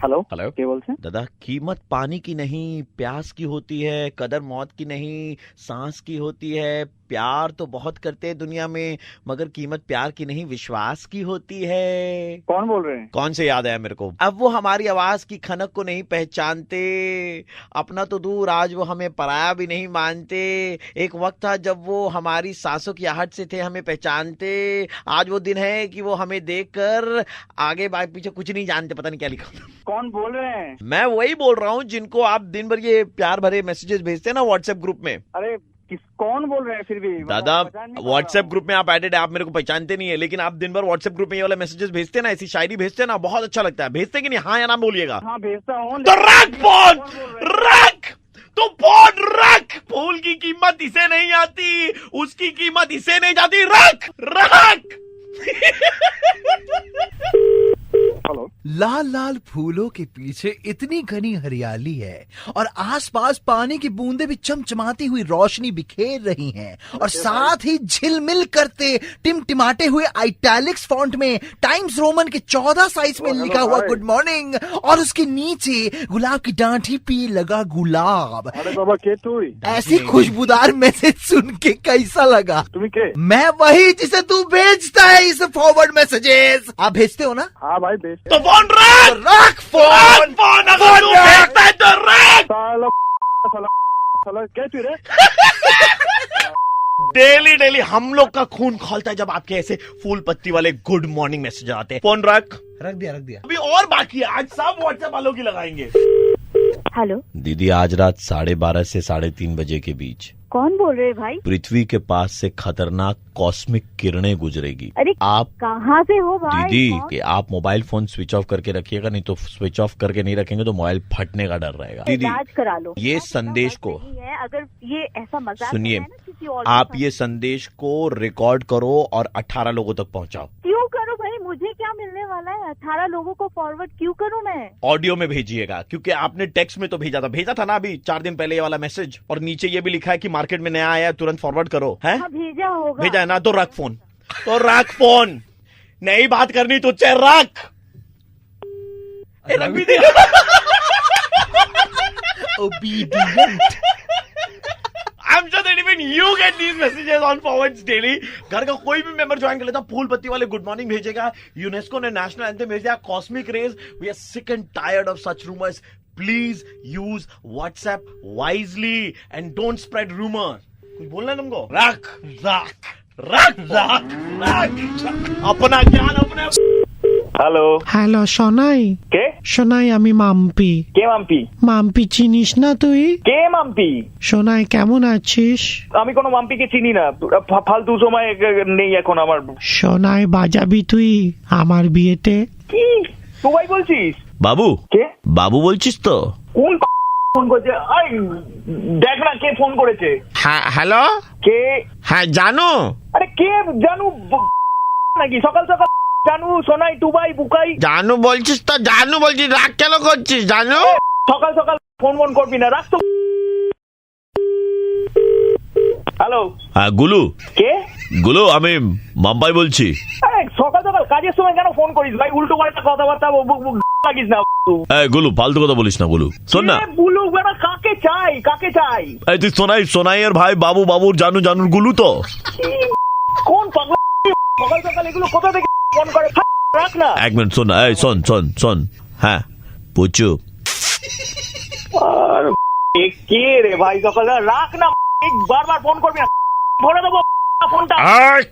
Hello hello কে বলছেন? दादा, कीमत पानी की नहीं प्यास की होती है, कदर मौत की नहीं सांस की होती है। प्यार तो बहुत करते हैं दुनिया में, मगर कीमत प्यार की नहीं विश्वास की होती है। कौन बोल रहे हैं? कौन से याद आया मेरे को? अब वो हमारी आवाज की खनक को नहीं पहचानते, अपना तो दूर आज वो हमें पराया भी नहीं मानते। एक वक्त था जब वो हमारी सांसों की आहट से थे हमें पहचानते। आज वो दिन है कि वो हमें देखकर आगे पीछे कुछ नहीं जानते। पता नहीं क्या लिखा। कौन बोल रहे हैं? मैं वही बोल रहा हूँ जिनको आप दिन भर ये प्यार भरे मैसेजेस भेजते हैं ना व्हाट्सएप ग्रुप में। अरे कौन बोल रहे हैं फिर भी? दादा, पहचान नहीं पा व्हाट्सएप रहा ग्रुप में आप एडेड है, आप मेरे को पहचानते नहीं है, लेकिन आप दिन भर व्हाट्सएप ग्रुप में ये वाला मैसेजेस भेजते हैं ना, ऐसी शायरी भेजते हैं ना, बहुत अच्छा लगता है। भेजते कि नहीं? हाँ या ना बोलिएगा। हूँ। हाँ भेजता हूँ तो लेकिन रख फोन, रख तो फोन रख। फूल की कीमत इसे नहीं आती, उसकी कीमत इसे नहीं जाती। रख रख। हेलो। लाल लाल फूलों के पीछे इतनी घनी हरियाली है और आसपास पानी की बूंदें भी चमचमाती हुई रोशनी बिखेर रही हैं और साथ ही झिलमिल करते टिमटिमाते हुए आइटैलिक्स फॉन्ट में टाइम्स रोमन के 14 साइज में लिखा हुआ गुड मॉर्निंग और उसके नीचे गुलाब की डांठी पे लगा गुलाब। अरे बाबा के তুই? ऐसी खुशबूदार मैसेज सुन के कैसा लगा? তুমি কে? मैं वही जिसे तू भेजता है इस फॉरवर्ड मैसेजेस। आप भेजते हो ना? हाँ भाई भेज। तो फोन रख, रख फोन। फोन अगर तू भेजता है तो रख। साला साला साला क्या तू रे? डेली डेली हम लोग का खून खौलता है जब आपके ऐसे फूल पत्ती वाले गुड मॉर्निंग मैसेज आते हैं। फोन रख दिया। अभी और बाकी है, आज सब व्हाट्सएप वालों की लगाएंगे। हेलो, दीदी, आज रात 12:30 से 3:30 बजे के बीच कौन बोल रहे हैं भाई? पृथ्वी के पास से खतरनाक कॉस्मिक किरणें गुजरेगी। अरे आप कहाँ से हो भाई? दीदी कौन? कि आप मोबाइल फोन स्विच ऑफ करके रखिएगा, नहीं तो स्विच ऑफ करके नहीं रखेंगे तो मोबाइल फटने का डर रहेगा। दीदी, इलाज करा लो। ये संदेश को है, अगर ये ऐसा मजाक सुनिए, है ना किसी और आप के ये संदेश को रिकॉर्ड करो और 18 लोगों तक पहुंचाओ। साथ। क्यों करूँ भाई? मुझे क्या मिलने वाला है? 18 लोगों को फॉरवर्ड क्यों करूँ मैं? ऑडियो में भेजिएगा, क्योंकि आपने टेक्स्ट में तो भेजा था ना अभी 4 दिन पहले ये वाला मैसेज, और नीचे ये भी लिखा है कि मार्केट में नया आया है, तुरंत फॉरवर्ड करो। है हाँ भेजा होगा। भेजा है ना? तो रख फोन, तो रख फोन। नहीं बात करनी तुझसे, रख। रख भी दिया। Obedient. I'm sure that even you get these messages on forwards daily. घर का कोई भी मेंबर ज्वाइन कर लेता, फूल पत्ती वाले गुड मॉर्निंग भेजेगा, यूनेस्को ने नेशनल एंथम भेजा, cosmic rays. We are sick and tired of such rumours. Please use WhatsApp wisely and don't spread rumour. कुछ बोलना है तुमको? रख रख रख रख रख अपना ज्ञान अपने। হ্যালো হ্যালো সোনাই, কে? সোনাই আমি মাম্পি। কে মাম্পি? মাম্পি চিনিস না তুই? কে মাম্পি? সোনাই কেমন আছিস? আমি কোনো মাম্পিকে চিনি না। ফালতু সময় নেই এখন আমার। সোনাই বাজাবি তুই আমার বিয়েতে? কি তুই বলছিস? বাবু কে? বাবু বলছিস তো? কোন ফোন করছে? আই দেখ না কে ফোন করেছে। হ্যাঁ হ্যালো, কে? হ্যাঁ জানো? আরে কে জানু নাকি? সকাল সকাল জানু সোনাই টুবাই বুকাই জানু বলছিস তো? জানু বলছিস, রাগ কেন করছিস? জানু সকাল সকাল ফোন করবি না, রাখ তো। হ্যালো গুলু, কে? গুলু আমি মাম্পাই বলছি। সকাল সকাল কাজের সময় কেন ফোন করিস ভাই? উল্টো পাল্টা কথাবার্তা লাগিস না। গুলু ফালতু কথা বলিস না গুলু। শোন না, বুলু বেটা কাকে চাই? কাকে চাই? তুই সোনাই এর ভাই বাবু, বাবুর জানুর গুলু তো? কোন পাগলা সকাল সকাল এগুলো কোথা থেকে ফোন করে? রাখ না। এক মিনিট শোন না, শোন। হ্যাঁ পুচু। আর কে রে ভাই সকাল? রাখ না, বারবার ফোন করবি না, ভরে দেবো ফোনটা।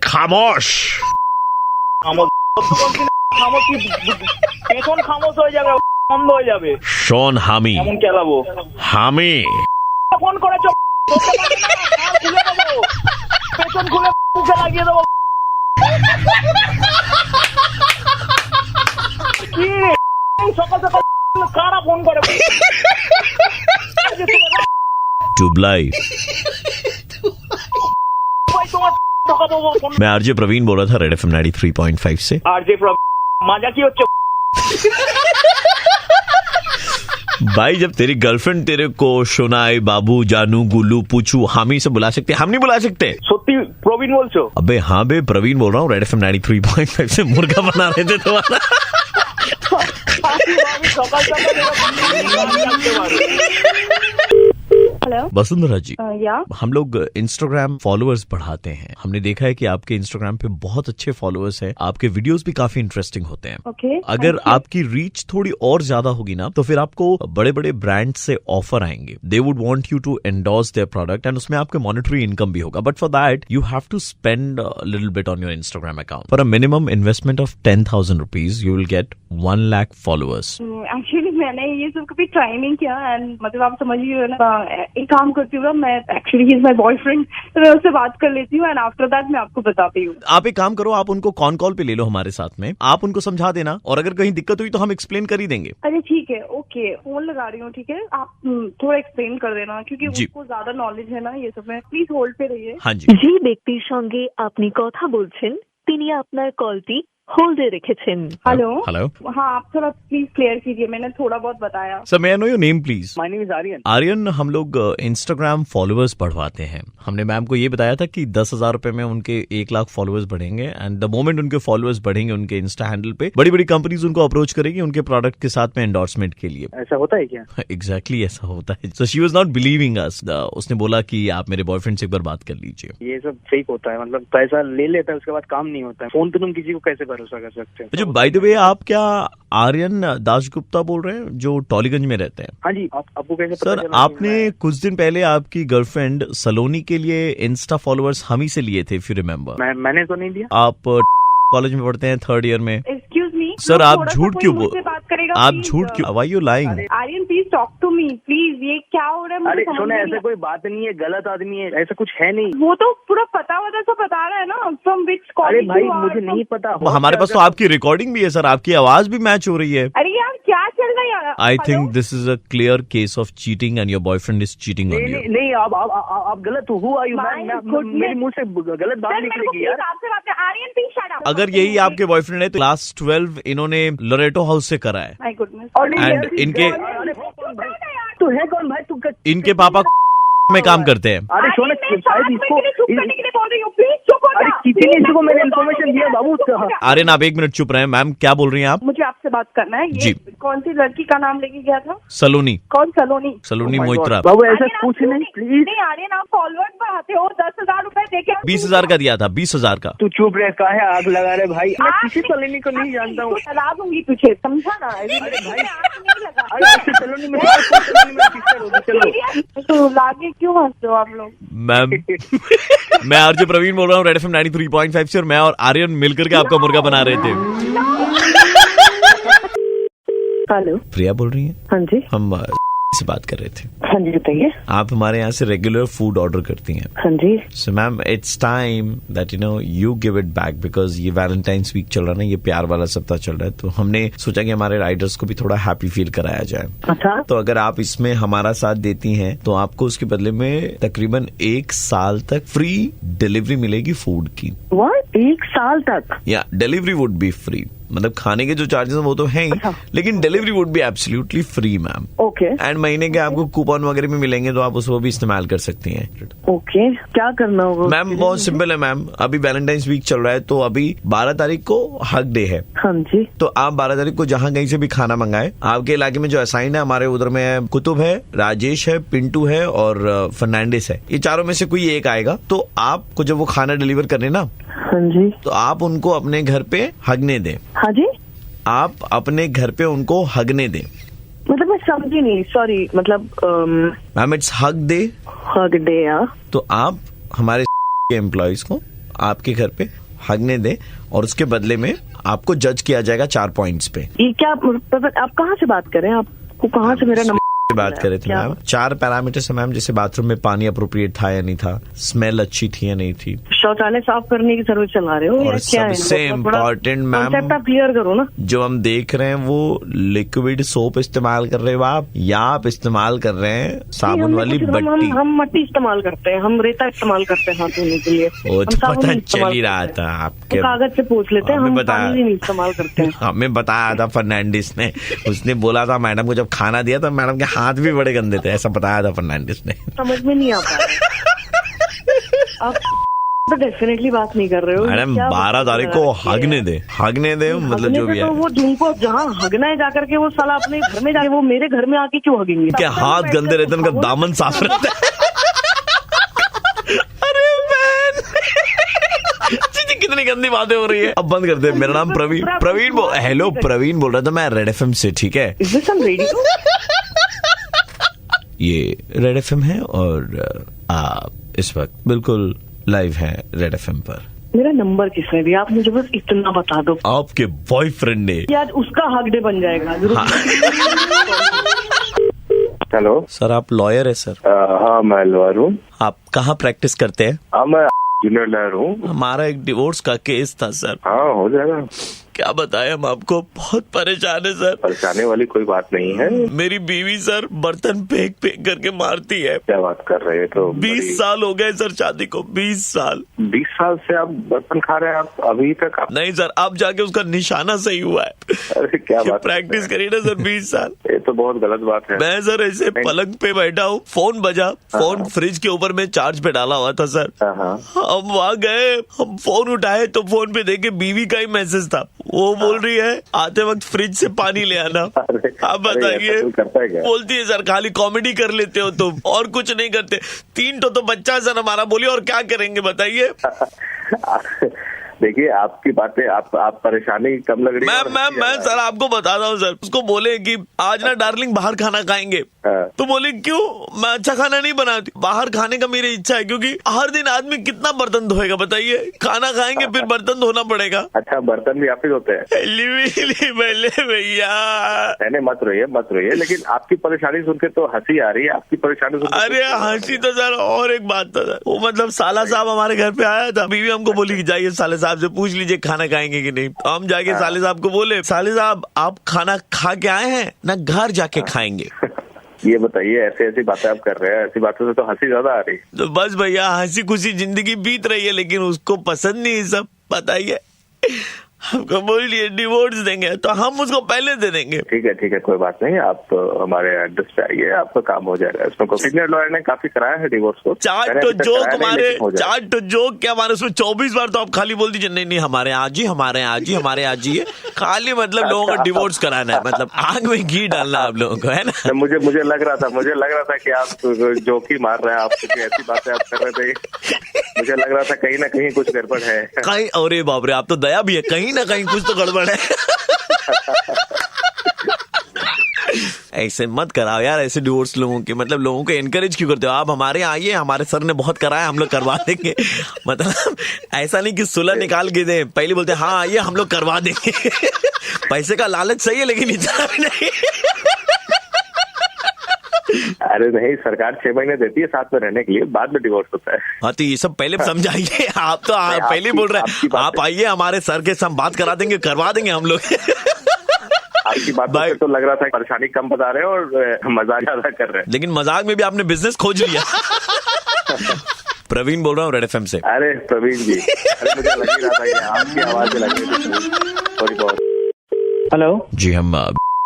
খামোশ। খামোশ কি? পেছন খামোশ হয়ে যাবে, বন্ধ হয়ে যাবে। শোন হামি, এমন কেলাবো হামি ফোন করেছ, খুলে দেবো, পেছন খুলে মুখে লাগিয়ে দেবো। কি রে সকাল সকাল কারা ফোন করে? ट्यूबलाई। তোমার मैं आरजे प्रवीण बोल रहा था रेड एफएम 93.5 से। आरजे मजा की হচ্ছে भाई, जब तेरी गर्लफ्रेंड तेरे को सोनाई, बाबू, जानू, गुल्लू, पूछू, हामी से बुला सकते, हम नहीं बुला सकते? সত্যি প্রবীণ বলছো? अबे हाँ बे, प्रवीण बोल रहा हूँ, रेड एफएम 93.5 से। मुर्गा बना रहे थे तुम्हारा। सकाल सकाल हेलो वसुंधरा जी, या हम लोग इंस्टाग्राम फॉलोअर्स बढ़ाते हैं। हमने देखा है कि आपके इंस्टाग्राम पे बहुत अच्छे फॉलोअर्स हैं, आपके वीडियोस भी काफी इंटरेस्टिंग होते हैं। ओके अगर आपकी रीच थोड़ी और ज्यादा होगी ना, तो फिर आपको बड़े बड़े ब्रांड से ऑफर आएंगे। They would want you to endorse their product and उसमें आपके मॉनेटरी इनकम भी होगा। But for that you have to spend little bit on your Instagram account. For a minimum investment of 10,000 rupees you will get 1 lakh followers. Actually मैंने ये सब कभी try नहीं किया एंड मतलब आप समझिए ना, एक काम करती हूँ ना मैं, actually he is my boyfriend, तो मैं उससे बात कर लेती हूँ एंड आफ्टर दैट मैं आपको बताती हूँ। आप एक काम करो, आप उनको कॉन कॉल पे ले लो हमारे साथ में, आप उनको समझा देना और अगर कहीं दिक्कत हुई तो हम एक्सप्लेन कर ही देंगे। अरे ठीक है, ओके, फोन लगा रही हूँ, ठीक है, आप थोड़ा एक्सप्लेन कर देना क्योंकि जी। उसको ज्यादा नॉलेज है ना ये सब में। प्लीज होल्ड पे रहिए। हाँ जी। যে ব্যক্তির সঙ্গে আপনি কথা বলছেন তিনি আপনার কলটি হোল্ডে রেখেছেন। हेलो हेलो हाँ, आप थोड़ा प्लीज क्लियर कीजिए, मैंने थोड़ा बहुत बताया। Sir, may I know your name please? My name is Aryan. Aryan, हम लोग इंस्टाग्राम फॉलोअर्स बढ़वाते हैं। हमने मैम को ये बताया था कि 10,000 रुपए में उनके 1 लाख फॉलोअर्स बढ़ेंगे एंड द मोमेंट उनके फॉलोअर्स बढ़ेंगे उनके इंस्टा हैंडल पे, बड़ी बड़ी कंपनीज उनको अप्रोच करेगी उनके प्रोडक्ट के साथ में एंडोर्समेंट के लिए। ऐसा होता है क्या? एग्जैक्टली ऐसा होता है। So she was not believing us. उसने बोला कि आप मेरे बॉयफ्रेंड से एक बार बात कर लीजिए। ये सब फेक होता है, मतलब पैसा ले लेता है उसके बाद काम नहीं होता है। फोन पे तुम किसी को कैसे भरोसा कर सकते हो? जो बाय द वे, आप क्या आर्यन दासगुप्ता बोल रहे हैं जो टॉलीगंज में रहते हैं? हाँ जी, आपको कैसे पता सर, चला कि आपने मैं- कुछ दिन पहले आपकी गर्लफ्रेंड सलोनी के लिए इंस्टा फॉलोअर्स हम ही से लिए थे, इफ यू रिमेम्बर। मैंने तो नहीं दिया। आप कॉलेज में पढ़ते हैं, 3rd ईयर में। एक्सक्यूज मी सर, आप झूठ क्यों बोल, बात करेगा? आप please? झूठ क्यों, why you lying? Aryan please talk to me please, ये क्या हो रहा है मुझे अरे समझ सुनो, में ऐसा नहीं। कोई बात नहीं है, गलत आदमी है, ऐसा कुछ है नहीं। वो तो पूरा पता वता सब बता रहा है ना, फ्रॉम विच अरे कॉलेज। भाई मुझे नहीं पता। हमारे पास तो आपकी रिकॉर्डिंग भी है सर, आपकी आवाज भी मैच हो रही है। अरे यार क्या चल रहा है यार? I think this is a clear case of cheating and your boyfriend is cheating on नहीं यू। नहीं नहीं, आप गलत हो। Who are you? My goodness. मेरे मुंह से गलत बात निकलेगी यार। आपसे बात है। Aryan please shut up. अगर यही आपके बॉयफ्रेंड है तो क्लास 12 इन्होंने लोरेटो हाउस से करा है। My goodness. And इनके- तू है कौन भाई? तू इनके पापा में काम करते हैं। अरे सोना, शायद इसको अरे किसी ने इसको मैंने इन्फॉर्मेशन दिया बाबू उसका। आर्यन, आप 1 मिनट चुप रहे। मैम क्या बोल रही हैं आप? मुझे आपसे बात करना है। ये जी। कौन सी लड़की का नाम लेके गया था? सलोनी, कौन? सलोनी। सलोनी Oh my मोइत्रा। God. बाबू ऐसा आर्यन, आप कुछ क्यों नहीं, प्लीज। नहीं आर्यन, आप फॉलोअर्स बढ़ाते हो, 10,000 रुपए देके 20,000 का दिया था, 20,000 का। तू चुप रह, काहे आग लगा रहे भाई? मैं आग किसी नहीं- सलोनी को नहीं जानता हूँ। सलाह दूंगी तुझे, समझा ना? अरे भाई। आग नहीं लगा। अरे आपसे सलोनी में सलोनी में सिस्टर होगी, चलो। तो लागे क्यों हंसते हो आप लोग? मैम मैं आरजे प्रवीण बोल रहा हूँ, रेड एफएम 93.5 से, और मैं और आर्यन मिलकर के आपका मुर्गा बना रहे थे। हेलो, प्रिया बोल रही हैं? हाँ जी, हम से बात कर रहे थे। हाँ जी बताइए। आप हमारे यहाँ से रेगुलर फूड ऑर्डर करती हैं। हाँ जी, so ma'am, it's time that you give it back, because ये वैलेंटाइंस वीक चल रहा है ना, ये प्यार वाला सप्ताह चल रहा है, तो हमने सोचा कि हमारे राइडर्स को भी थोड़ा हैप्पी फील कराया जाए। अच्छा, तो अगर आप इसमें हमारा साथ देती हैं तो आपको उसके बदले में तकरीबन 1 साल तक फ्री डिलीवरी मिलेगी फूड की। व्हाट? 1 साल तक? या डिलीवरी वुड बी फ्री, मतलब खाने के जो चार्जेस वो तो है ही, अच्छा। लेकिन delivery would be absolutely free ma'am. Okay and महीने के आपको कूपन वगैरह भी मिलेंगे, तो आप उसको भी इस्तेमाल कर सकती हैं। ओके, क्या करना होगा? मैम बहुत सिंपल है मैम, अभी वैलेंटाइंस वीक चल रहा है, तो अभी 12 तारीख को हक डे है। हाँ जी, तो आप 12 तारीख को जहाँ कहीं से भी खाना मंगाए, आपके इलाके में जो असाइन है, हमारे उधर में कुतुब है, राजेश है, पिंटू है और फर्नांडिस है, ये चारों में से कोई एक आएगा। तो आपको जब वो खाना डिलीवर करने ना, हाँ जी, तो आप उनको अपने घर पे हगने दें। हाँ जी, आप अपने घर पे उनको हगने दें। मतलब मैं समझी नहीं, सॉरी, मतलब ma'am it's hug day. Hug day? तो आप हमारे के एम्प्लॉयज को आपके घर पे हगने दें और उसके बदले में आपको जज किया जाएगा 4 पॉइंट्स पे। ये क्या मतलब? आप कहाँ से बात कर रहे हैं? आपको कहाँ से मेरा नंबर? बात कर रहे थे क्या? मैम, 4 पैरामीटर्स है मैम, जैसे बाथरूम में पानी अप्रोप्रिएट था या नहीं था, स्मेल अच्छी थी या नहीं थी, शौचालय साफ करने की सर्विस चला रहे हो और या क्या है? सबसे मतलब थोड़ा इम्पोर्टेंट मैम, concept आप क्लियर करो ना। जो हम देख रहे हैं वो लिक्विड सोप इस्तेमाल कर रहे हो आप, या आप इस्तेमाल कर रहे हैं साबुन हमने वाली कुछ- बट्टी? हम मट्टी इस्तेमाल करते हैं, हम रेता इस्तेमाल करते हैं हाथ धोने के लिए। वो हम तो साबुन पता नहीं चल इस्तेमाल ही रहा करते था हैं। आपके, तो कागज से पूछ लेते हैं, हमें हम बताया। पानी नहीं इस्तेमाल करते हैं। हमें बताया था फर्नांडिस ने, उसने बोला था मैडम को, जब खाना दिया तो मैडम के हाथ भी बड़े गंदे थे, ऐसा बताया था फर्नांडिस ने। समझ में नहीं आ पा रहा है। आप तो डेफिनेटली बात नहीं कर रहे हो। मैडम क्या 12 तारीख को हगने दे मतलब हगने जो पे भी तो है। वो जिनको जहाँ हगना है जाकर के वो साला अपने घर में जाके, वो मेरे घर में आके क्यों हगेंगे? क्या हाथ गंदे रहते हैं, उनका दामन साफ रहता है। अरे मैन जी कितनी गंदी बातें हो रही है। अब बंद कर दे। मेरा नाम प्रवीण हेलो प्रवीण बोल रहा था मैं रेड एफएम से, ठीक है? Is this on radio? ये रेड एफएम है और आप इस वक्त बिल्कुल लाइव हैं रेड एफएम पर। मेरा नंबर किसने दिया? आप मुझे बस इतना बता दो। आपके बॉयफ्रेंड ने। कि आज उसका हक डे बन जाएगा जरूर। हेलो सर आप लॉयर है सर? हाँ मैं लॉयर हूँ। आप कहाँ प्रैक्टिस करते हैं? हाँ मैं जूनियर लॉयर हूँ। हमारा एक डिवोर्स का केस था सर। हाँ हो जाएगा। क्या बताएं हम आपको, बहुत परेशान है सर। परेशानी वाली कोई बात नहीं है। मेरी बीवी सर बर्तन फेंक फेंक करके मारती है। क्या बात कर रहे हैं? तो 20 साल हो गए सर शादी को, 20 साल। 20 साल से आप बर्तन खा रहे हैं आप अभी तक? आप नहीं सर, अब जाके उसका निशाना सही हुआ है। अरे क्या बात प्रैक्टिस करी ना सर 20 साल। ये तो बहुत गलत बात है। मैं सर ऐसे पलंग पे बैठा हूँ, फोन बजा, फोन फ्रिज के ऊपर में चार्ज पे डाला हुआ था सर। हाँ हम वहाँ गए, हम फोन उठाए तो फोन पे देखे बीवी का ही मैसेज था। वो बोल रही है आते वक्त फ्रिज से पानी ले आना। आप बताइए। बोलती है सर खाली कॉमेडी कर लेते हो तुम, और कुछ नहीं करते। 3 तो बच्चा है सर हमारा, बोलिए और क्या करेंगे बताइए। देखिए आपकी बातें, आप परेशानी कम लग रही है। मैं सर आपको बताता हूँ सर। उसको बोले कि आज ना डार्लिंग बाहर खाना खाएंगे, तो बोले क्यों? मैं अच्छा खाना नहीं बनाती, बाहर खाने का मेरी इच्छा है, क्योंकि हर दिन आदमी कितना बर्तन धोएगा बताइए। खाना खाएंगे फिर बर्तन धोना पड़ेगा। अच्छा बर्तन भी आप ही धोते हैं? भैया नहीं मत रोइए, लेकिन आपकी परेशानी सुन के तो हंसी आ रही है। आपकी परेशानी सुन के अरे हंसी तो सर, और एक बात था सर, वो मतलब साला साहब हमारे घर पे आया था। बीवी हमको बोली कि जाइए साले साहब से पूछ लीजिए खाना खाएंगे कि नहीं। तो हम जाके साले साहब को बोले, साले साहब आप खाना खा के आए हैं ना घर जाके खाएंगे? ये बताइए ऐसी बातें आप कर रहे हैं, ऐसी बातों से तो हंसी ज्यादा आ रही। तो बस भैया हंसी खुशी जिंदगी बीत रही है, लेकिन उसको पसंद नहीं सब, बताइए। हमको बोलिए डिवोर्स देंगे तो हम उसको पहले दे देंगे। ठीक है कोई बात नहीं, आप हमारे एड्रेस पे आइए, आपका काम हो जाएगा। इसमें को सीनियर लॉयर ने काफी कराया है डिवोर्स को। चार तो जोक क्या हमारे उसमें 24 बार तो आप खाली बोल दीजिए नहीं हमारे यहाँ जी, हमारे यहाँ जी, हमारे यहाँ जी है। खाली मतलब लोगों को डिवोर्स कराना है, मतलब आग में घी डालना आप लोगों को, है ना? मुझे लग रहा था कि आप जोक ही मार रहे हैं। आप ऐसी बातें आप कर रहे थे, मुझे लग रहा था कहीं ना कहीं कुछ गड़बड़ है। कहीं, अरे बाप रे, आप तो दया भी है, कहीं ना कहीं कुछ तो गड़बड़ है। ऐसे मत कराओ यार, ऐसे डिवोर्स लोगों के, मतलब लोगों को एनकरेज क्यों करते हो आप? हमारे यहाँ आइए, हमारे सर ने बहुत कराया, हम लोग करवा देंगे। मतलब ऐसा नहीं कि सुलह निकाल के दे, पहले बोलते हाँ आइए हम लोग करवा देंगे। पैसे का लालच सही है, लेकिन इतना भी नहीं। अरे नहीं, सरकार 6 महीने देती है साथ में रहने के लिए, बाद में डिवोर्स होता है। हाँ तो ये सब पहले समझाइए। आप तो पहले ही बोल रहे हैं आप आइए हमारे सर के साथ बात करा देंगे, करवा देंगे हम लोग। आपकी बात से तो लग रहा था परेशानी कम बता रहे हैं और मजाक ज्यादा कर रहे हैं, लेकिन मजाक में भी आपने बिजनेस खोज लिया। प्रवीण बोल रहा हूँ रेड एफएम से। अरे प्रवीण जी, अरे मुझे लग ही रहा था कि आपकी आवाज लग रही थी थोड़ी बहुत। हेलो जी, हम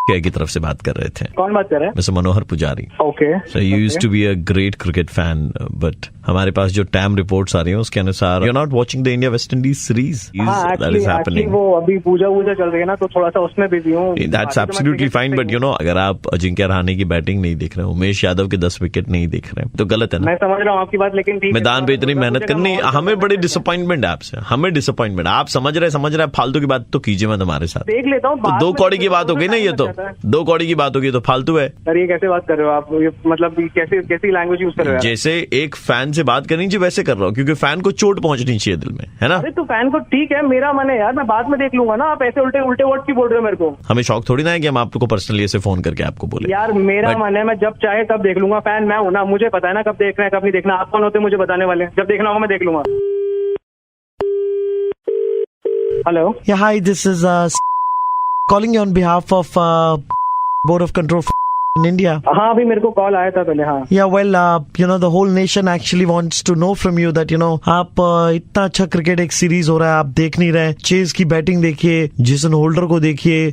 की तरफ से बात कर रहे थे। कौन बात कर रहे हैं? मिस्टर मनोहर पुजारी। Okay. So you used to be a great cricket fan, but हमारे पास जो टैम रिपोर्ट्स आ रही हैं उसके अनुसार you're not watching the India West Indies series that is happening. वो अभी पूजा चल रही है ना, तो थोड़ा सा उसमें बिजी हूँ। That's absolutely fine, but you know अगर आप अजिंक्य रहाणे की बैटिंग नहीं देख रहे हैं, उमेश यादव के 10 विकेट नहीं देख रहे हैं, तो गलत है ना? मैं समझ रहा हूँ आपकी बात, लेकिन मैदान पे इतनी मेहनत करनी, हमें बड़ी डिसअपॉइंटमेंट है आपसे, हमें डिसअपॉइंटमेंट। आप समझ रहे फालतू की बात तो कीजिए मत हमारे साथ। देख लेता हूँ। तो 2 कौड़ी की बात हो गई ना, ये तो 2 कौड़ी की बात होगी तो फालतू है। सर ये कैसे बात कर रहे हो आप? ये मतलब कैसी लैंग्वेज यूज कर रहे हो? जैसे एक फैन से बात करनी चाहिए वैसे कर रहा हूँ, क्योंकि फैन को चोट पहुंचनी चाहिए दिल में, है ना? अरे तो फैन को ठीक है, मेरा मन है यार, मैं बाद में देख लूंगा ना। आप ऐसे उल्टे वर्ड क्यों बोल रहे हो मेरे को? हमें शौक थोड़ी ना है कि हम आपको पर्सनली ऐसे फोन करके आपको बोले। यार मेरा मन है, मैं जब चाहे तब देख लूंगा। फैन मैं हूं ना, मुझे पता है ना कब देखना है कब नहीं देखना। आप कौन होते मुझे बताने वाले? जब देखना होगा मैं देख लूंगा। Hello. Yeah, hi, this is calling you on behalf of Board of Control. in India? हाँ अभी मेरे को कॉल आया था पहले. हाँ Yeah, well, the whole nation actually wants to know from you that, आप इतना अच्छा क्रिकेट एक सीरीज हो रहा है, आप देख नहीं रहे. चेज की बैटिंग देखिए, जेसन होल्डर को देखिए,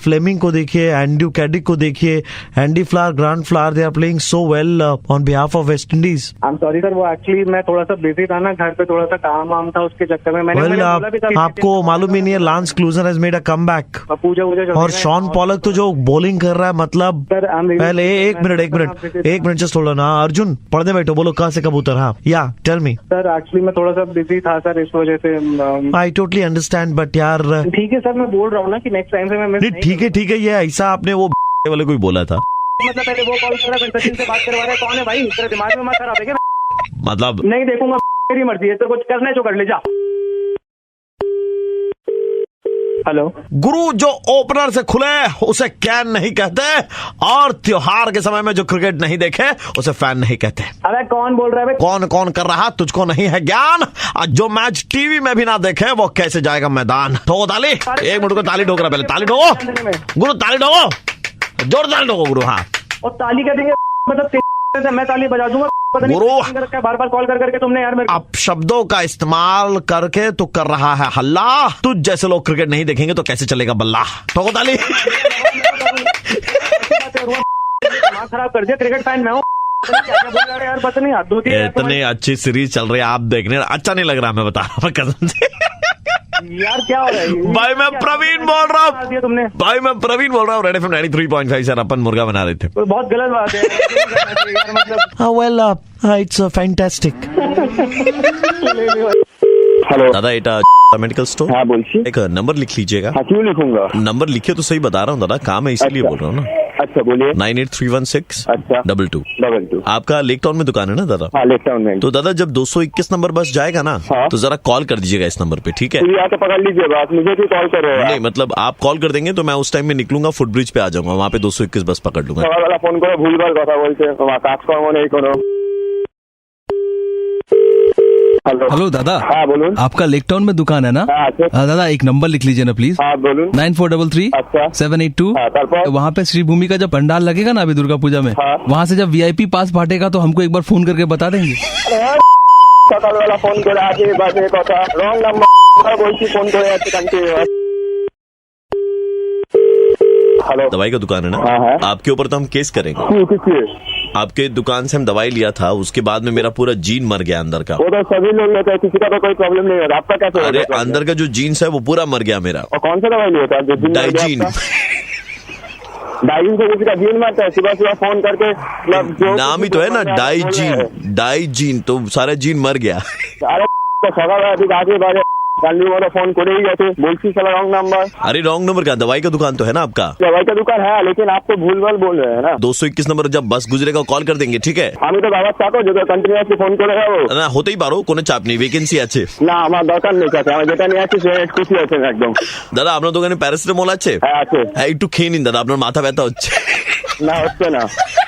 फ्लेमिंग को देखिए, एंड्रू कैडिक को देखिए, Andy Flower, Grant Flower, they are playing so well on behalf of West Indies. I am sorry sir, वो एक्चुअली मैं थोड़ा सा बिजी था ना, घर पे थोड़ा सा काम वाम था, उसके चक्कर में मैंने बोला भी था. आपको मालूम ही नहीं है, Lance Klusener has made a comeback. Pooja और शॉन पॉलक तो जो बॉलिंग कर रहा है, मतलब पहले एक minute just hold on. Arjun पढ़ने बैठो, बोलो कहाँ से कबूतर. हाँ या टेल मी. सर एक्चुअली मैं थोड़ा सा बिजी था सर, इस वजह से. आई टोटली अंडरस्टैंड, बट यार ठीक है सर, मैं बोल रहा हूँ ना कि नेक्स्ट टाइम से मैं ठीक है, ये ऐसा आपने वो वाले कोई बोला था. मतलब पहले वो कॉल कर रहा है, सचिन से बात करवा रहा है. कौन है भाई, तेरे दिमाग में मत खराब है क्या? मतलब नहीं देखूंगा, मेरी मर्जी है, तो कुछ करना है जो कर ले जा. हेलो गुरु, जो ओपनर से खुले उसे कैन नहीं कहते, और त्योहार के समय में जो क्रिकेट नहीं देखे उसे फैन नहीं कहते. अरे कौन बोल रहा है भाई? कौन कर रहा, तुझको नहीं है ज्ञान. आज जो मैच टीवी में भी ना देखे वो कैसे जाएगा मैदान. ठोको ताली. एक मिनट को ताली ठोक रहा, पहले ताली ठोको गुरु, ताली ठोको, जोरदार ठोको गुरु. हाँ और ताली क्या देंगे, मतलब मैं ताली बजा दूंगा. गुरु बार बार कॉल कर करके तुमने यार मेरे अब शब्दों का इस्तेमाल करके तो कर रहा है हल्ला. तुझ जैसे लोग क्रिकेट नहीं देखेंगे तो कैसे चलेगा बल्ला. ठोको ताली. दिमाग खराब कर दिया. क्रिकेट फैन मैं हूँ. यार पता नहीं, इतनी अच्छी सीरीज चल रही है, आप देखने अच्छा नहीं लग रहा. मैं बता रहा हूँ कसम से. यार क्या हो रहा है भाई, मैं प्रवीण बोल रहा हूँ. तुमने भाई मैं प्रवीण बोल रहा हूँ, रेड एफएम 93.5 सर. अपन मुर्गा बना रहे थे. बहुत गलत बात है यार, मतलब. Well it's fantastic. हेलो दादा, এটা मेडिकल स्टोर. हाँ बोलिए. एक नंबर लिख लीजिएगा. हाँ क्यों लिखूंगा? नंबर लिखिए तो सही बता रहा हूँ दादा, काम है इसलिए बोल रहा हूँ ना. अच्छा बोलिए. 98316 अच्छा 22. आपका लेक टाउन में दुकान है ना दादा? हाँ लेक टाउन में. तो दादा जब 221 नंबर बस जाएगा ना, हाँ? तो जरा कॉल कर दीजिएगा इस नंबर पे, ठीक है? आके पकड़ लीजिए बात, मुझे क्यों कॉल कर रहे हो? नहीं मतलब आप कॉल कर देंगे तो मैं उस टाइम में निकलूंगा, फुटब्रिज पे आ जाऊंगा, वहाँ पे 221 बस पकड़ लूंगा. सवाल वाला फोन करो, भूल भाल कथा बोलते काजकर्म नहीं करो. हेलो दादा. हाँ बोलून. आपका लेक टाउन में दुकान है ना? दादा एक नंबर लिख लीजिए ना प्लीज. हाँ बोलून. 9433 अच्छा 782. वहाँ पे श्री भूमि का जब पंडाल लगेगा ना अभी दुर्गा पूजा में, वहाँ से जब VIP पास फाटेगा तो हमको एक बार फोन करके बता देंगे. सकाल वाला फोन करे आगे बाजे कथा रॉन्ग नंबर बोलती फोन करे. हेलो, दवाई का दुकान है ना? हाँ. आपके ऊपर तो हम केस करेंगे. आपके दुकान से हम दवाई लिया था, उसके बाद में मेरा पूरा जीन मर गया अंदर का. वो तो सभी लोग लेते हैं, किसी का तो कोई प्रॉब्लम नहीं है. आपका कैसे? अरे अंदर का जो जीन्स है वो पूरा मर गया मेरा. और कौन सा दवाई लिया था? डाइजीन. डाइजीन से किसी का जीन मरता है? सुबह सुबह फोन करके नाम ही तो है ना डाइजीन, तो सारा जीन मर गया. अरे सवाल आगे बाजे फोन करे ही गए बोलती साला रॉन्ग नंबर. अरे रॉन्ग नंबर का, दवाई का दुकान तो है ना आपका? दवाई का दुकान है, लेकिन आप तो भूल भाल बोल रहे हैं ना. 221 नंबर जब बस गुजरेगा कॉल कर देंगे, ठीक है? আমি তো দাদা চাকো যে কন্টিনিউয়াসলি ফোন করে যাবো না, হতেই পারো, কোনো চাপ নেই, ভ্যাকেন্সি আছে. না আমার দরকার নেই, কাছে আমি যেটা নিয়ে আসছি সে খুশি আছেন একদম. দাদা আপনার দোকানে প্যারাসিটামল আছে? হ্যাঁ আছে. হ্যাঁ একটু খেয়ে নিন দাদা, আপনার মাথা ব্যথা হচ্ছে. না হচ্ছে না,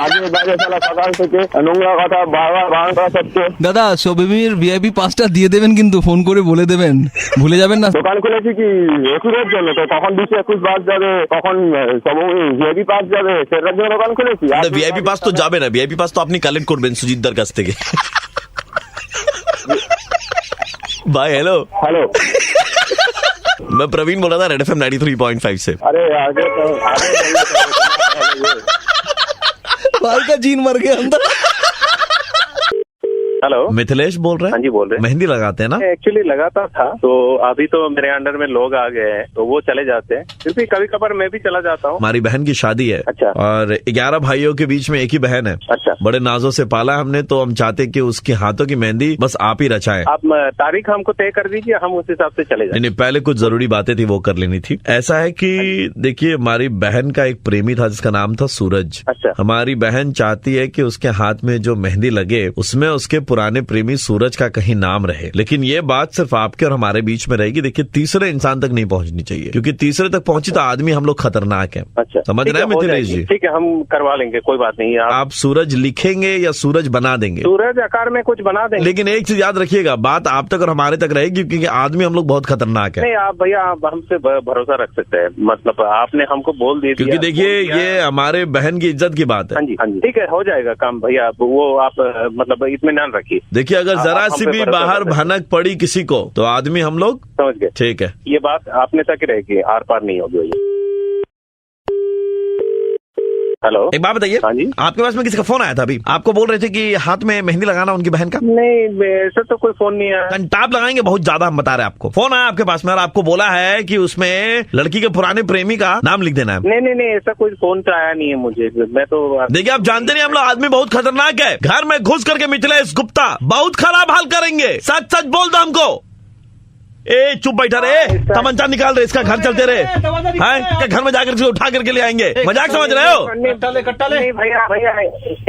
আগে বাইরে সালা সকাল থেকে নোংরা কথা বারবার বারণ করা সত্ত্বেও. দাদা সবিমির VIP পাসটা দিয়ে দেবেন, কিন্তু ফোন করে বলে দেবেন, ভুলে যাবেন না. দোকান খুলেছি কি ওষুধের জন্য, তো কখন 20-21 বাস যাবে, কখন সব VIP পাস যাবে, সেটার জন্য দোকান খুলেছি. VIP পাস তো যাবে না, VIP পাস তো আপনি কালেক্ট করবেন সুজিতদার কাছ থেকে. भाई हेलो. हेलो मैं प्रवीण बोल रहा था रेड एफएम 93.5 से. अरे आगे तो भाई का जीन मर गया अंदर. हेलो, मिथिलेश बोल रहे हैं? हाँ जी बोल रहे हैं. मेहंदी लगाते हैं ना? एक्चुअली लगाता था, तो अभी तो मेरे अंडर में लोग आ गए हैं, तो वो चले जाते हैं. फिर भी कभी कभार मैं भी चला जाता हूँ. हमारी बहन की शादी है. अच्छा. और 11 भाइयों के बीच में एक ही बहन है. अच्छा. बड़े नाजों से पाला हमने, तो हम चाहते कि उसके हाथों की मेहंदी बस आप ही रचाएं. आप तारीख हमको तय कर दीजिए, हम उस हिसाब से चले जाएंगे. नहीं, पहले कुछ जरूरी बातें थी वो कर लेनी थी. ऐसा है कि देखिए, हमारी बहन का एक प्रेमी था जिसका नाम था सूरज. अच्छा. हमारी बहन चाहती है कि उसके हाथ में जो मेहंदी लगे उसमें उसके पुराने प्रेमी सूरज का कहीं नाम रहे, लेकिन ये बात सिर्फ आपके और हमारे बीच में रहेगी। देखिए, तीसरे इंसान तक नहीं पहुंचनी चाहिए, क्योंकि तीसरे तक पहुंची तो आदमी हम लोग खतरनाक है। अच्छा, समझ रहे हैं मिथिलेश जी? ठीक है, हम करवा लेंगे, कोई बात नहीं। आप सूरज लिखेंगे या सूरज बना देंगे? सूरज आकार में कुछ बना देंगे। लेकिन एक चीज याद रखिएगा, बात आप तक और हमारे तक रहेगी, क्योंकि आदमी हम लोग बहुत खतरनाक है। नहीं, आप भैया आप हमसे भरोसा रख सकते हैं, मतलब आपने हमको बोल दिया। क्योंकि देखिए, ये हमारे बहन की इज्जत की बात है। हाँ जी, हाँ जी, ठीक है, हो जाएगा काम भैया। वो आप मतलब इत्मीनान रखिए। देखिए, अगर जरा सी भी बाहर भनक पड़ी किसी को, तो आदमी हम लोग समझ गए। ठीक है, ये बात आपने तक रहेगी, आर पार नहीं होगी भैया। हेलो, एक बात बताइए। हाँ जी, आपके पास में किसी का फोन आया था अभी? आपको बोल रहे थे कि हाथ में मेहंदी लगाना उनकी बहन का। नहीं, ऐसा तो कोई फोन नहीं आया। कंटाप लगाएंगे बहुत ज्यादा, हम बता रहे हैं आपको। फोन आया आपके पास में और आपको बोला है कि उसमें लड़की के पुराने प्रेमी का नाम लिख देना है। नहीं, ऐसा कोई फोन तो आया नहीं है मुझे। मैं तो देखिए, आप जानते नहीं, हम लोग आदमी बहुत खतरनाक है। घर में घुस करके मिथिलेश गुप्ता बहुत खराब हाल करेंगे। सच सच बोल दो हमको। ए चुप बैठा रहे, तमंचा निकाल रहे, इसका घर चलते रहे हैं, घर में जाकर इसको उठा करके ले आएंगे। मजाक समझ रहे हो? कट्टा ले भैया,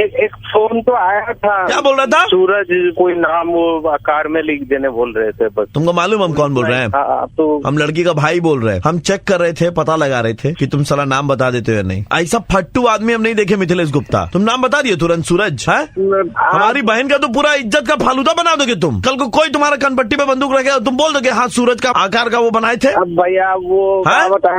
एक फोन तो आया था। क्या बोल रहा था? सूरज कोई नाम वो आकार में लिख देने बोल रहे थे। बस तुमको मालूम हम कौन बोल रहे हैं? तो हम लड़की का भाई बोल रहे हैं। हम चेक कर रहे थे, पता लगा रहे थे कि तुम साला नाम बता देते हो नहीं। ऐसा फट्टू आदमी हम नहीं देखे मिथिलेश गुप्ता। तुम नाम बता दिए तुरंत सूरज है। हमारी बहन का तो पूरा इज्जत का फालूदा बना दोगे तुम। कल को कोई तुम्हारा कनपट्टी पे बंदूक रखेगा, तुम बोल दोगे हाँ सूरज का आकार का वो बनाए थे। अब भैया वो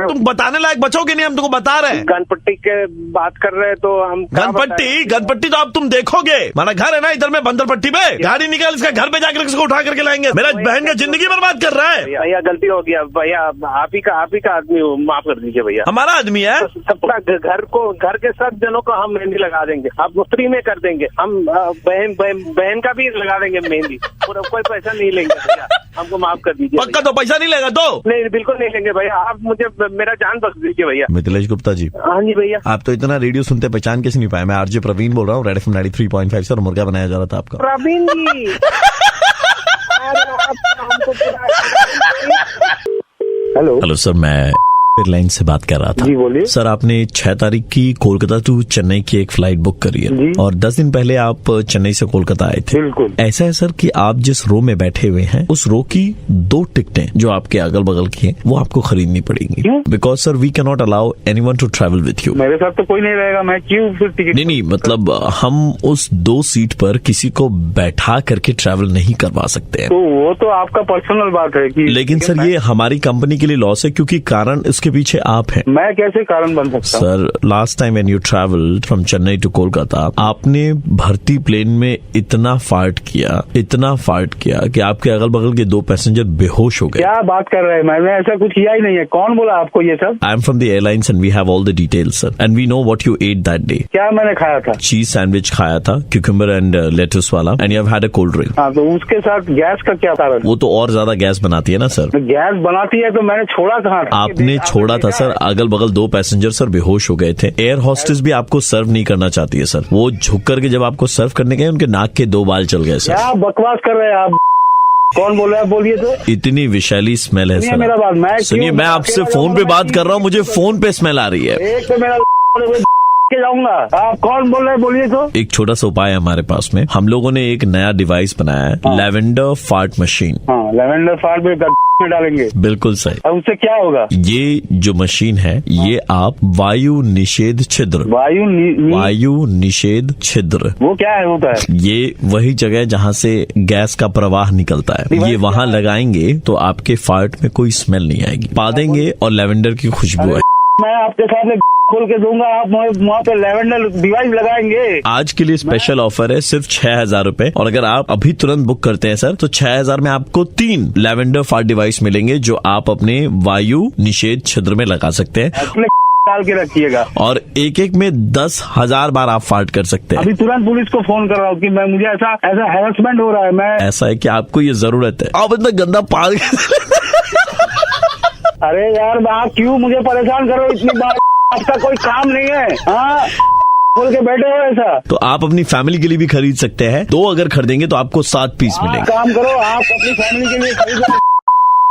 तुम बताने लायक बचोगे नहीं, हम तुमको बता रहे हैं। गणपट्टी के बात कर रहे हैं तो हम गणपट्टी तो अब तुम देखोगे। हमारा घर है ना इधर में बंदरपट्टी पे, गाड़ी निकाल इसका घर पे जाकर इसको उठा करके लाएंगे। मेरा बहन का जिंदगी बर्बाद कर रहा है। भैया गलती हो गया भैया, आप ही का आदमी हो, माफ कर दीजिए भैया। हमारा आदमी है। पूरा घर के सब जनों को हम मेहंदी लगा देंगे, आप फ्री में कर देंगे। हम बहन का भी लगा देंगे मेहंदी, पूरा कोई पैसा नहीं लेंगे भैया, हमको माफ कर दीजिए। पक्का तो पैसा नहीं लेगा तो? नहीं, बिल्कुल नहीं लेंगे भैया, आप मुझे मेरा जान बख्श दीजिए भैया। मिथिलेश गुप्ता जी। हाँ जी भैया। आप तो इतना रेडियो सुनते पहचान कैसे नहीं पाए? मैं आरजे प्रवीण बोल रहा हूँ, रेड एफएम 93.5 से, और मुर्गा बनाया जा रहा था आपका। प्रवीण जी हेलो सर, मैं एयरलाइन से बात कर रहा था। जी बोलिए सर, आपने 6 तारीख की कोलकाता टू चेन्नई की एक फ्लाइट बुक करी है और 10 दिन पहले आप चेन्नई से कोलकाता आए थे। बिल्कुल ऐसा है सर कि आप जिस रो में बैठे हुए हैं उस रो की 2 टिकटें जो आपके अगल बगल की हैं वो आपको खरीदनी पड़ेंगी। Because sir we can not allow anyone to travel with you. मेरे साथ तो कोई नहीं रहेगा, मैं क्यों फिर टिकट? नहीं, मतलब हम उस 2 सीट पर किसी को बैठा करके ट्रैवल नहीं करवा सकते हैं। तो वो तो आपका पर्सनल बात है कि, लेकिन सर ये हमारी कंपनी के लिए लॉस है, क्योंकि कारण इसके पीछे आप हैं। मैं कैसे कारण बन सकता हूँ? Sir, last time when you travel from Chennai to Kolkata, आपने भर्ती प्लेन में इतना फार्ट किया कि आपके अगल बगल के 2 पैसेंजर बेहोश हो गए। क्या बात कर रहे हैं? मैंने ऐसा कुछ किया ही नहीं है। कौन बोला आपको ये सब? I am from the airlines and we have all the details sir, and we know what you at that day. क्या मैंने खाया था? चीज सैंडविच खाया था, क्यूकम्बर एंड लेटस वाला, and you have had a cold drink. हाँ, तो उसके साथ गैस का क्या कारण? वो तो और ज्यादा गैस बनाती है ना सर। गैस बनाती है तो मैंने छोड़ा कहाँ? आपने छोड़ा था सर, अगल बगल 2 पैसेंजर सर बेहोश हो गए थे। एयर होस्टेस भी आपको सर्व नहीं करना चाहती है सर। वो झुक करके जब आपको सर्व करने गए, उनके नाक के 2 बाल चल गए सर। क्या बकवास कर रहे हैं आप? कौन बोल रहा है? बोलिए तो। इतनी विशैली स्मेल है सर। मेरा बात, मैं सुनिए, मैं आपसे फोन पे बात कर रहा हूँ, मुझे फोन पे स्मेल आ रही है। एक तो मेरा के जाऊंगा। आप कौन बोल रहे हैं? बोलिए तो। एक छोटा सा उपाय है हमारे पास में। हम लोगों ने एक नया डिवाइस बनाया है, लेवेंडर फार्ट मशीन। हाँ, लेवेंडर फार्ट में डालेंगे। बिल्कुल सही। अब उससे क्या होगा? ये जो मशीन है, ये आप वायु निषेध छिद्र वो क्या है? होता है ये वही जगह जहाँ से गैस का प्रवाह निकलता है, ये वहाँ लगाएंगे तो आपके फार्ट में कोई स्मेल नहीं आएगी। पा देंगे और लेवेंडर की खुशबू है। मैं आपके साथ खोल के दूंगा, आप वहाँ पे लेवेंडर डिवाइस लगाएंगे। आज के लिए स्पेशल ऑफर है, सिर्फ 6000 रूपए, और अगर आप अभी तुरंत बुक करते हैं सर तो 6000 में आपको 3 लेवेंडर फार्ट डिवाइस मिलेंगे जो आप अपने वायु निषेध छिद्र में लगा सकते हैं। डाल के रखिएगा, और एक में 10,000 बार आप फार्ट कर सकते हैं। अभी तुरंत पुलिस को फोन कर रहा हूँ कि मैं मुझे ऐसा हैरेसमेंट हो रहा है। मैं ऐसा है कि आपको ये जरूरत है, आप इतना गंदा पाल अरे यार, आप क्यों मुझे परेशान करो इतनी बार? आपका कोई काम नहीं है? हाँ, खोल के बैठे हो ऐसा? तो आप अपनी फैमिली के लिए भी खरीद सकते हैं। 2 अगर खरीदेंगे तो आपको 7 पीस मिलेंगे। काम करो, आप अपनी फैमिली के लिए खरीदो।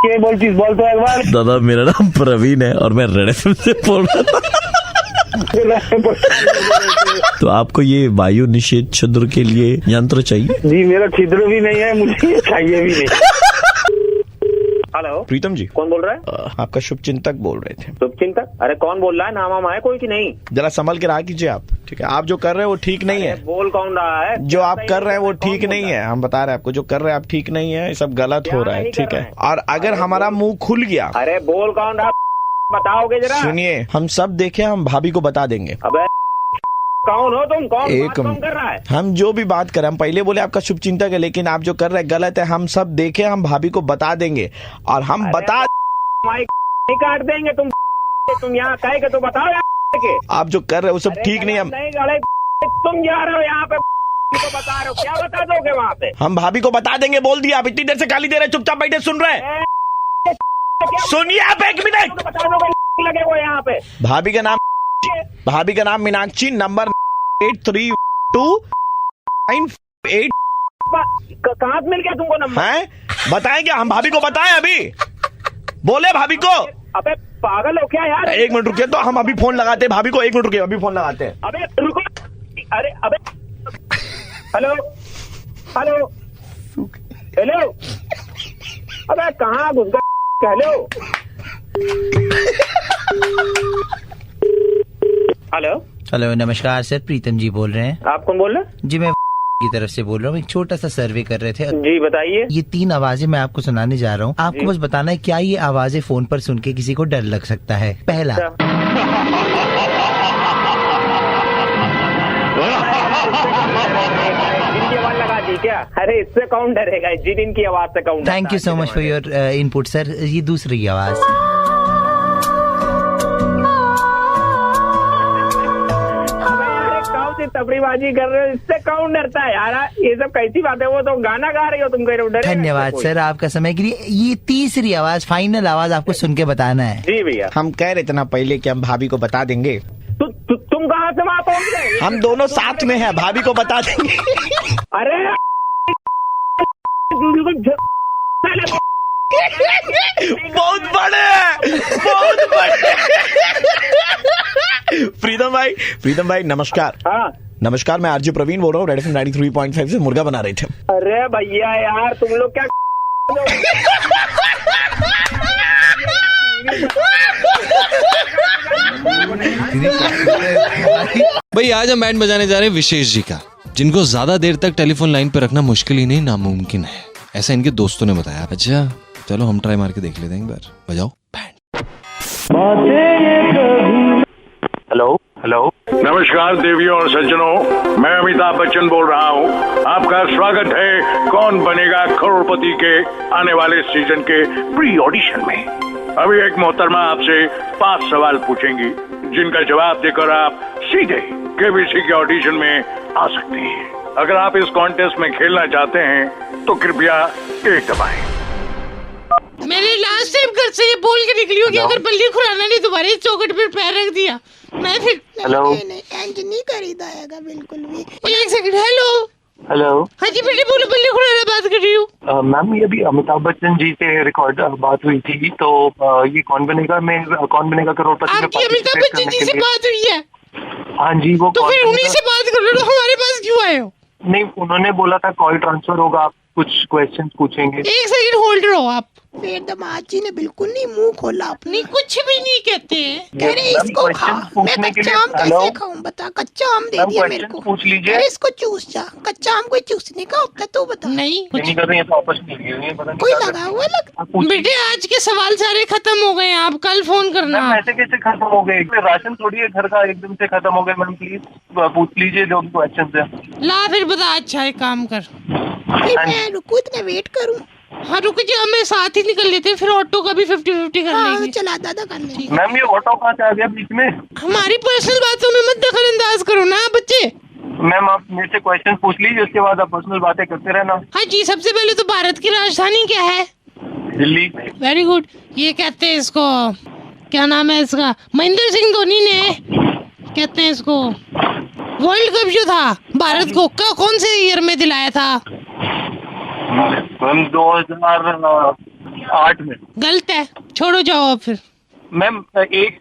बोल तो एक बार। दादा, मेरा नाम प्रवीण है और मैं रेड एफएम से बोल रहा था। तो आपको ये वायु निषेध छिद्र के लिए यंत्र चाहिए? जी मेरा छिद्र भी नहीं है, मुझे ये चाहिए भी नहीं। हेलो प्रीतम जी, कौन बोल रहा है? आपका शुभचिंतक बोल रहे थे। शुभचिंतक? अरे कौन बोल रहा है? नाम वाम है कोई कि नहीं? जरा संभल के रहा कीजिए आप, ठीक है? आप जो कर रहे हैं वो ठीक नहीं है। बोल कौन रहा है? जो आप कर रहे हैं वो ठीक नहीं है, हम बता रहे हैं आपको। जो कर रहे हैं आप ठीक नहीं है, ये सब गलत हो रहा है, ठीक है? और अगर हमारा मुंह खुल गया, अरे बोल कौन रहा, बताओगे जरा। सुनिए, हम सब देखे, हम भाभी को बता देंगे। अबे कौन हो तुम? कौन एक बात कौन कर रहा है? हम जो भी बात करें, हम पहले बोले आपका शुभचिंतक है, लेकिन आप जो कर रहे हैं गलत है। हम सब देखे, हम भाभी को बता देंगे और हम बता माइक नहीं काट देंगे। तुम यहाँ कहेगा तो बताओ यार के। आप जो कर रहे हैं वो सब ठीक नहीं। हम तुम जा रहे हो यहाँ पे को बता रहे हो, क्या बता दोगे वहाँ पे? हम भाभी को बता देंगे, बोल दिया। आप इतनी देर से गाली दे रहे हैं, चुपचाप बैठे सुन रहे हैं? सुनिए आप एक मिनट, बता दोगे लगे वो यहाँ पे। भाभी का नाम मीनाक्षी, नंबर 832998। कहाँ मिल गया तुमको नंबर? हैं? बताएं क्या? हम भाभी को बताएं अभी? बोले भाभी को? अबे पागल हो क्या यार? एक मिनट रुकिए, तो हम अभी फोन लगाते हैं भाभी को। एक मिनट रुकिए, अभी फोन लगाते हैं। अबे रुको, अरे अबे हेलो हेलो हेलो, अबे कहाँ घुस गए? हेलो हेलो हेलो, नमस्कार सर, प्रीतम जी बोल रहे हैं। आप कौन बोल रहे हैं? जी मैं की तरफ से बोल रहा हूँ। एक छोटा सा सर्वे कर रहे थे। जी बताइए। ये 3 आवाजें मैं आपको सुनाने जा रहा हूँ। आपको बस बताना है क्या ये आवाजें फोन पर सुन के किसी को डर लग सकता है। पहला, जिनकी आवाज लगा दी क्या? अरे इससे कौन डरेगा? जिन की आवाज से कौन? Thank you so much for your input sir. ये दूसरी आवाज, तबड़ीबाजी कर रहे हो, इससे कौन डरता है यार? ये सब कैसी बात है? वो तो गाना गा रही हो तुम, कह रहे हो डरे? धन्यवाद सर आपका समय के लिए। ये तीसरी आवाज, फाइनल आवाज आपको सुन के बताना है। जी भैया। हम कह रहे थे ना पहले कि हम भाभी को बता देंगे। तुम कहाँ से वहाँ पहुँच गए? हम दोनों साथ में हैं, भाभी को बता देंगे। अरे बहुत बड़े, बहुत बड़े। प्रीतम भाई नमस्कार। हाँ नमस्कार, मैं आरजे प्रवीण बोल रहा हूँ, रेड एफएम 93.5 से मुर्गा बना रहे थे। अरे भैया यार तुम लोग क्या भाई आज हम बैंड बजाने जा रहे हैं विशेष जी का, जिनको ज्यादा देर तक टेलीफोन लाइन पे रखना मुश्किल ही नहीं नामुमकिन है, ऐसा इनके दोस्तों ने बताया। अच्छा चलो हम ट्राई मार के देख लेते हैं एक बार। बजाओ बैंड। हेलो हेलो, नमस्कार देवियों और सज्जनों, मैं अमिताभ बच्चन बोल रहा हूँ। आपका स्वागत है कौन बनेगा करोड़पति के आने वाले सीजन के प्री ऑडिशन में। अभी एक मोहतरमा आपसे 5 सवाल पूछेंगी, जिनका जवाब देकर आप सीधे केबीसी के ऑडिशन में आ सकते हैं। अगर आप इस कॉन्टेस्ट में खेलना चाहते हैं तो कृपया 1 दबाएं। मैंने लास्ट टाइम घर से ये बोल के निकली हूँ कि अगर बल्ली खुराना ने तुम्हारे चौखट पर पैर रख दिया मैं फिर नहीं खरीदाएगा बिल्कुल भी। 1 सेकंड। हेलो हेलो, हाँ जी बेटे बोलो, बल्ली खुराना बात कर रही हूँ। मैम ये अभी अमिताभ बच्चन जी से रिकॉर्ड बात हुई थी, तो ये कौन बनेगा करोड़पति में आपकी अमिताभ बच्चन जी से बात हुई है? हाँ जी, वो तो फिर उन्हीं से बात कर लो, हमारे पास क्यों आए हो? नहीं, उन्होंने बोला था कॉल ट्रांसफर होगा, आप कुछ क्वेश्चन पूछेंगे। 1 सेकंड होल्ड रहो आप। फिर दामाद जी ने बिल्कुल नहीं मुंह खोला अपने। नहीं कुछ भी नहीं कहते हैं। कह रहे इसको खा, मैं कच्चा आम कैसे खाऊं बता? कच्चा आम दे दिया मेरे को, पूछ लीजिए। अरे इसको चूस जा। कच्चा आम कोई चूसने का होता तो बता। नहीं नहीं कर रही है तो आपस में कोई लगा हुआ लग। बेटे आज के सवाल सारे खत्म हो गए, आप कल फोन करना। ऐसे कैसे खत्म हो गए? राशन थोड़ी है घर का एकदम से खत्म हो गए। मैम प्लीज पूछ लीजिए जो भी क्वेश्चन है। ला फिर बता। अच्छा एक काम कर, मैं रुकू, इतना वेट करूं? हाँ रुक जा, मैं साथ ही निकल लेते हैं, फिर ऑटो का भी 50-50 कर लेंगे। चला दादा कर लेंगे। मैम ये ऑटो कहाँ से आ गया बीच में? हमारी पर्सनल बातों में मत दखल अंदाज करो ना बच्चे। मैम आप मेरे से क्वेश्चन पूछ लीजिए, उसके बाद आप पर्सनल बातें करते रहना। हाँ जी, सबसे पहले तो भारत की राजधानी क्या है? दिल्ली। Very good. ये कहते हैं इसको, क्या नाम है इसका, महेंद्र सिंह धोनी ने कहते हैं इसको वर्ल्ड कप जो था भारत को कौन से ईयर में दिलाया था? 2008 में। गलत है, छोड़ो जाओ अब फिर। मैम एक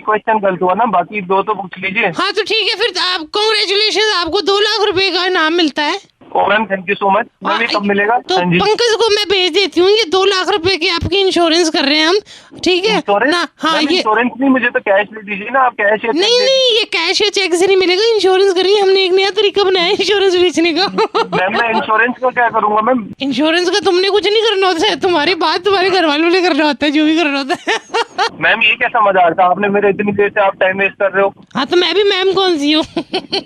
क्वेश्चन गलत हुआ ना, बाकी 2 तो पूछ लीजिए। हाँ तो ठीक है फिर, आप कांग्रेचुलेशन, आपको 2 लाख रुपए का इनाम मिलता है। Oh ma'am thank you so much. Ma'am कब मिलेगा? तो पंकज को मैं भेज देती हूँ, ये 2 लाख रुपए की आपकी इंश्योरेंस कर रहे हैं हम, ठीक है ना? हाँ ये इंश्योरेंस नहीं, मुझे तो कैश दे दीजिए ना आप, कैश या नहीं ये कैश या चेक से नहीं मिलेगा, इंश्योरेंस करिए, हमने एक नया तरीका बनाया है इंश्योरेंस बेचने का। मैम मैं इंश्योरेंस का क्या करूँगा मैम? इंश्योरेंस का तुमने कुछ नहीं करना होता है, तुम्हारी बात तुम्हारे घर वालों ने करना होता है, जो भी करना होता है। मैम ये कैसा मजाक था आपने मेरे, इतनी देर से आप टाइम वेस्ट कर रहे हो। हाँ तो मैं भी मैम कौन सी हूँ?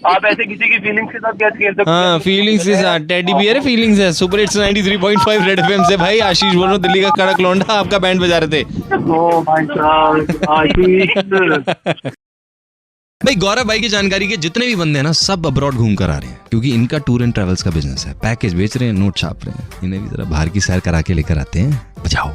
आप ऐसे किसी की फीलिंग्स के साथ क्या खेल सकते हैं? हाँ फीलिंग्स के साथ, टेडी बियर फीलिंग्स है। सुपर हिट्स 93.5 रेड एफएम से भाई आशीष बोल रहा हूँ, दिल्ली का कड़क लौंडा, आपका बैंड बजा रहे थे। ओ भाई साहब आशीष। भाई गौरव भाई की जानकारी के जितने भी बंदे हैं ना, सब अब्रॉड घूम कर आ रहे हैं, क्योंकि इनका टूर एंड ट्रेवल्स का बिजनेस है। पैकेज बेच रहे हैं, नोट छाप रहे हैं, इन्हें भी जरा बाहर की सैर करा के लेकर आते हैं। बजाओ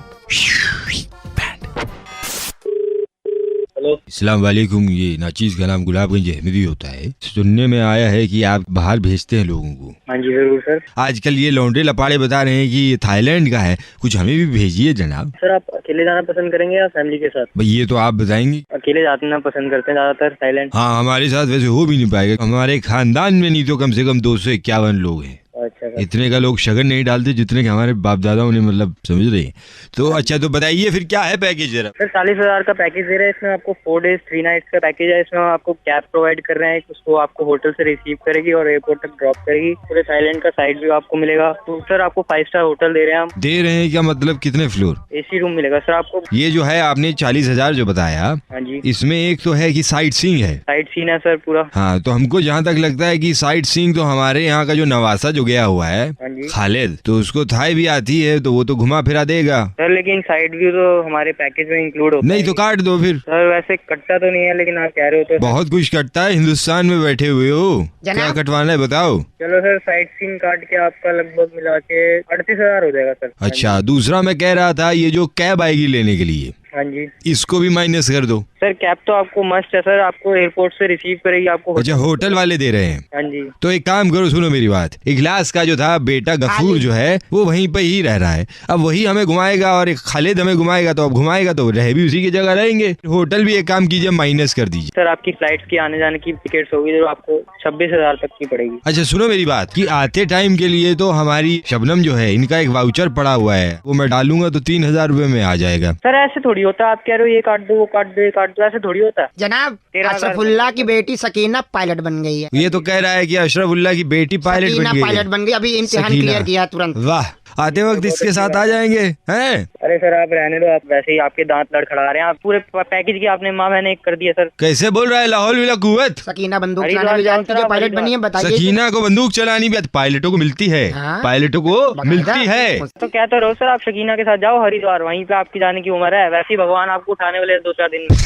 अस्सलाम वालेकुम, ये नाचीज का नाम गुलाबगंज अहमदी होता है। सुनने में आया है कि आप बाहर भेजते हैं लोगों को। हाँ जी जरूर सर। आजकल ये लौंडे लपाड़े बता रहे हैं कि ये थाईलैंड का है, कुछ हमें भी भेजिए जनाब। सर आप अकेले जाना पसंद करेंगे या फैमिली के साथ? भाई ये तो आप बताएंगे। अकेले जाना पसंद करते हैं ज्यादातर थाईलैंड। हाँ हमारे साथ वैसे हो भी नहीं पाएगा, हमारे खानदान में नहीं तो कम से कम 251 लोग हैं। अच्छा इतने का लोग शगन नहीं डालते जितने के हमारे बाप दादाओं ने, मतलब समझ रहे हैं। तो अच्छा तो बताइए फिर क्या है पैकेज जरा। सर 40,000 का पैकेज दे रहे हैं, इसमें आपको 4 days 3 nights का पैकेज है। इसमें आपको कैब प्रोवाइड कर रहे हैं, उसको आपको होटल से रिसीव करेगी और एयरपोर्ट तक ड्रॉप करेगी। पूरे थाईलैंड का साइड व्यू आपको मिलेगा। तो सर आपको 5 स्टार होटल दे रहे हैं हम। दे रहे हैं क्या मतलब कितने फ्लोर? AC रूम मिलेगा सर आपको। ये जो है आपने 40,000 जो बताया, हाँ जी, इसमें एक तो है कि साइट सीइंग है। साइट सीन है सर पूरा। हाँ तो हमको जहाँ तक लगता है कि साइट सीइंग तो हमारे यहाँ का जो नवासा जो गया हुआ है खालिद, तो उसको थाई भी आती है, तो वो तो घुमा फिरा देगा सर। लेकिन साइड व्यू तो हमारे पैकेज में इंक्लूड होता नहीं, तो काट दो फिर। सर वैसे कटता तो नहीं है, लेकिन आप कह रहे हो तो बहुत कुछ कटता है, हिंदुस्तान में बैठे हुए हो, क्या कटवाना है बताओ। चलो सर साइट सीन काट के आपका लगभग मिला के 38,000 हो जाएगा सर। अच्छा दूसरा मैं कह रहा था, ये जो कैब आएगी लेने के लिए, हाँ जी, इसको भी माइनस कर दो। सर कैब तो आपको मस्ट है सर, आपको एयरपोर्ट से रिसीव करेगी आपको। अच्छा होटल वाले दे रहे हैं। हाँ जी। तो एक काम करो, सुनो मेरी बात, इखलास का जो था बेटा गफूर जो है वो वहीं पे ही रह रहा है, अब वही हमें घुमाएगा और एक खालिद हमें घुमाएगा, तो अब घुमाएगा तो रह भी उसी की जगह रहेंगे। होटल भी एक काम कीजिए माइनस कर दीजिए। सर आपकी फ्लाइट्स की आने जाने की टिकट्स होगी जो आपको 26,000 तक की पड़ेगी। अच्छा सुनो मेरी बात, कि आते टाइम के लिए तो हमारी शबनम जो है, इनका एक वाउचर पड़ा हुआ है, वो मैं डालूंगा तो 3,000 रुपए में आ जाएगा। सर ऐसे थोड़ी होता है, आप कह रहे हो ये काट दो वो काट दो ये काट दो, ऐसे थोड़ी होता है जनाब। अशरफुल्ला की बेटी सकीना पायलट बन गई है। ये तो कह रहा है कि अशरफुल्ला की बेटी पायलट बन गई। अभी इम्तिहान क्लियर किया तुरंत। वाह, आते वक्त इसके साथ आ जाएंगे हैं? अरे सर आप रहने दो, आप वैसे ही आपके दांत लड़खड़ा रहे हैं। आप पूरे पैकेज की आपने माँ बहने एक कर दिया सर। कैसे बोल रहा है, लाहौल विला कुव्वत। सकीना बंदूक चलानी भी जानती है, पायलट बनी है, बताइए। सकीना को बंदूक चलानी भी पायलटों को मिलती है। पायलटों को मिलती है। तो कहते रहो सर, आप सकीना के साथ जाओ हरिद्वार, वहीं पे आपकी जाने की उम्र है। वैसे ही भगवान आपको उठाने वाले 2-4 दिन में।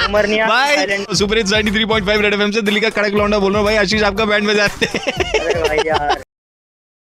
उम्र नहीं है। सुपर हिट्स 93.5 रेड एफएम से दिल्ली का कड़क लौंडा बोल रहा हूँ भाई, आशीष आपका बैंड बजाते हैं। अरे भाई यार।